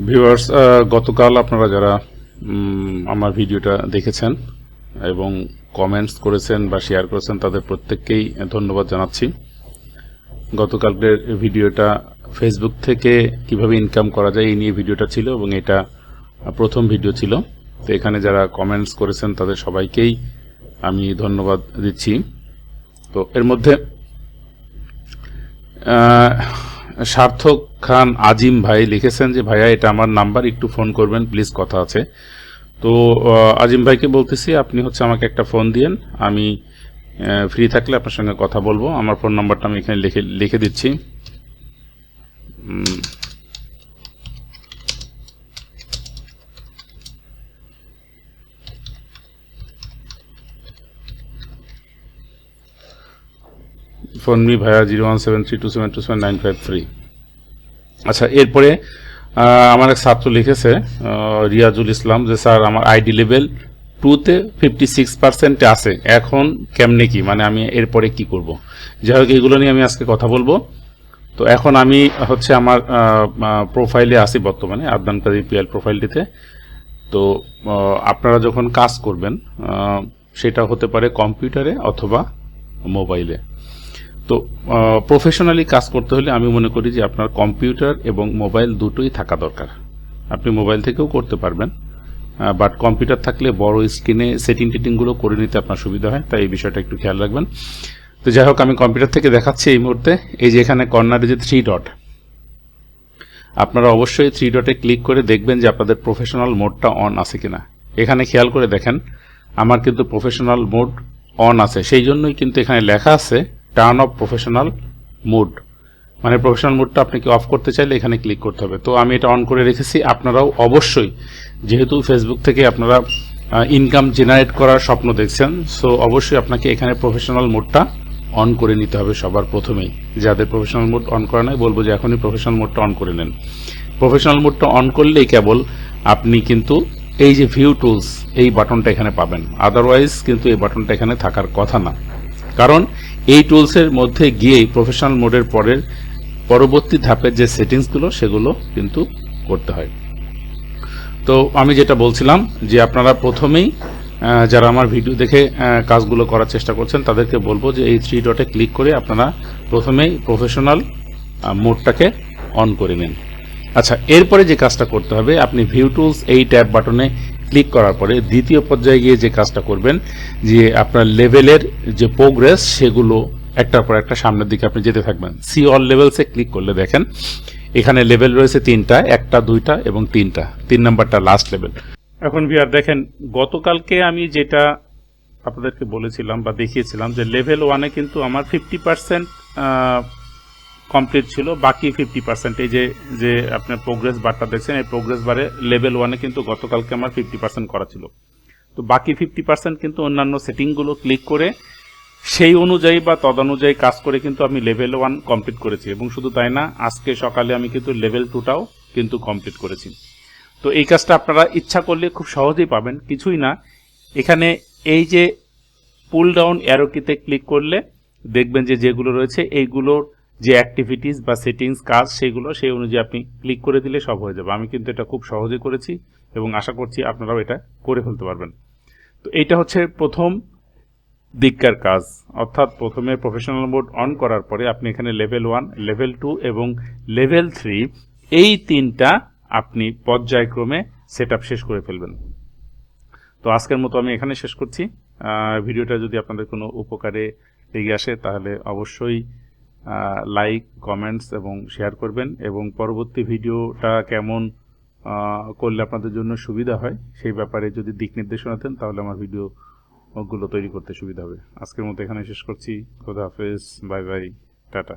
Viewers, গতকাল আপনারা যারা আমার ভিডিওটা দেখেছেন এবং কমেন্টস করেছেন বা শেয়ার করেছেন তাদের প্রত্যেককেই ধন্যবাদ জানাচ্ছি। গতকালকের ভিডিওটা ফেসবুক থেকে কিভাবে ইনকাম করা যায় এই নিয়ে ভিডিওটা ছিল এবং এটা প্রথম ভিডিও ছিল। তো এখানে যারা কমেন্টস করেছেন তাদের সবাইকেই আমি ধন্যবাদ দিচ্ছি। তো এর মধ্যে সার্থক খান আজিম ভাই লিখেছেন যে ভাইয়া এটা আমার নাম্বার, একটু ফোন করবেন প্লিজ, কথা আছে। তো আজিম ভাইকে বলতেছি আপনি আমাকে একটা ফোন দিয়েন, আমি ফ্রি থাকলে আপনার সঙ্গে কথা বলবো। আমার ফোন নাম্বারটা আমি এখানে লিখে দিচ্ছি। ফোন মি ভাইয়া 01732727953। আচ্ছা, এরপরে আমার এক ছাত্র লিখেছে রিয়াজুল ইসলাম যে স্যার আমার আইডি লেভেল 2-তে 56% আছে, এখন কেমনে কি, মানে আমি এরপরে কি করব। যাই হোক, এগুলো নিয়ে আমি আজকে কথা বলবো। তো এখন আমি আমার প্রোফাইলে আছি বর্তমানে, আদনান কাজী পিএল প্রোফাইলটিতে। তো আপনারা যখন কাজ করবেন সেটা হতে পারে কম্পিউটারে অথবা মোবাইলে। তো প্রফেশনালি কাজ করতে হলে আমি মনে করি যে আপনার কম্পিউটার এবং মোবাইল দুটোই থাকা দরকার। আপনি মোবাইল থেকেও করতে পারবেন, বাট কম্পিউটার থাকলে বড় স্ক্রিনে সেটিংগুলো করে নিতে আপনার সুবিধা হয়, তাই এই বিষয়টা একটু খেয়াল রাখবেন। তো যাই হোক, আমি কম্পিউটার থেকে দেখাচ্ছি এই মুহূর্তে। এই যে এখানে কর্নারে যে 3 ডট, আপনারা অবশ্যই 3 ডটে ক্লিক করে দেখবেন যে আপনাদের প্রফেশনাল মোডটা অন আছে কিনা। এখানে খেয়াল করে দেখেন আমার কিন্তু প্রফেশনাল মোড অন আছে, সেই জন্যই কিন্তু এখানে লেখা আছে টার্ন অফ প্রফেশনাল মোড, মানে প্রফেশনাল মোডটা আপনাকে অফ করতে চাইলে এখানে ক্লিক করতে হবে। তো আমি এটা অন করে রেখেছি। আপনারাও অবশ্যই, যেহেতু ফেসবুক থেকে আপনারা ইনকাম জেনারেট করার স্বপ্ন দেখছেন, সো অবশ্যই আপনাকে এখানে প্রফেশনাল মোডটা অন করে নিতে হবে সবার প্রথমেই। যাদের প্রফেশনাল মোড অন করা নাই বলবো যে এখনই প্রফেশনাল মোডটা অন করে নেন। প্রফেশনাল মোডটা অন করলেই কেবল আপনি কিন্তু এই যে ভিউ টুলস এই বাটনটা এখানে পাবেন, আদারওয়াইজ কিন্তু এই বাটনটা এখানে থাকার কথা না। কারণ এই টুলসের মধ্যে গিয়েই প্রফেশনাল মোডের পরবর্তী ধাপের যে সেটিংসগুলো সেগুলো কিন্তু করতে হয়। তো আমি যেটা বলছিলাম যে আপনারা প্রথমেই যারা আমার ভিডিও দেখে কাজগুলো করার চেষ্টা করছেন তাদেরকে বলবো যে এই 3 ডটে ক্লিক করে আপনারা প্রথমেই প্রফেশনাল মোডটাকে অন করে নিন। আচ্ছা, এরপরে যে কাজটা করতে হবে, আপনি ভিউ টুলস এই ট্যাব বাটনে ক্লিক করার পরে দ্বিতীয় পর্যায়ে গিয়ে যে কাজটা করবেন যে আপনার লেভেলের যে প্রোগ্রেস সেগুলো একটার পর একটা সামনের দিকে আপনি যেতে থাকবেন। সি অল লেভেলসে ক্লিক করলে দেখেন এখানে লেভেল রয়েছে 3টা, 1টা 2টা এবং 3টা, 3 নাম্বারটা লাস্ট লেভেল। এখন ভিউয়ার দেখেন, গতকালকে আমি যেটা আপনাদেরকে বলেছিলাম বা দেখিয়েছিলাম যে লেভেল 1-এ কিন্তু আমার 50% কমপ্লিট ছিল, বাকি 50% এই যে আপনার প্রোগ্রেস বারটা দেখছেন, এই প্রোগ্রেস বারে লেভেল 1-এ কিন্তু গতকালকে আমার 50% করা ছিল। তো বাকি 50% কিন্তু অন্যান্য সেটিংগুলো ক্লিক করে সেই অনুযায়ী বা তদানুযায়ী কাজ করে কিন্তু আমি লেভেল 1 কমপ্লিট করেছি। এবং শুধু তাই না, আজকে সকালে আমি কিন্তু লেভেল 2টাও কিন্তু কমপ্লিট করেছি। তো এই কাজটা আপনারা ইচ্ছা করলে খুব সহজেই পাবেন, কিছুই না। এখানে এই যে পুল ডাউন অ্যারোকিতে ক্লিক করলে দেখবেন যে যেগুলো রয়েছে এইগুলোর যে অ্যাক্টিভিটিস বা সেটিংস কাজ সেগুলো সেই অনুযায়ী আপনি ক্লিক করে দিলে সব হয়ে যাবে। আমি কিন্তু এটা খুব সহজে করেছি এবং আশা করছি আপনারাও এটা করে ফেলতে পারবেন। তো এইটা হচ্ছে প্রথম দিককার কাজ, অর্থাৎ প্রথমে প্রফেশনাল মোড অন করার পরে আপনি এখানে লেভেল 1, লেভেল 2 এবং লেভেল 3 এই 3টা আপনি পর্যায়ক্রমে সেটআপ শেষ করে ফেলবেন। তো আজকের মতো আমি এখানে শেষ করছি। ভিডিওটা যদি আপনাদের কোনো উপকারে লেগে আসে তাহলে অবশ্যই লাইক, কমেন্টস এবং শেয়ার করবেন, এবং পরবর্তী ভিডিওটা কেমন করলে আপনাদের জন্য সুবিধা হয় সেই ব্যাপারে যদি দিক নির্দেশনা দেন তাহলে আমার ভিডিওগুলো তৈরি করতে সুবিধা হবে। আজকের মতো এখানে শেষ করছি। খোদা হাফেজ, বাই বাই, টাটা।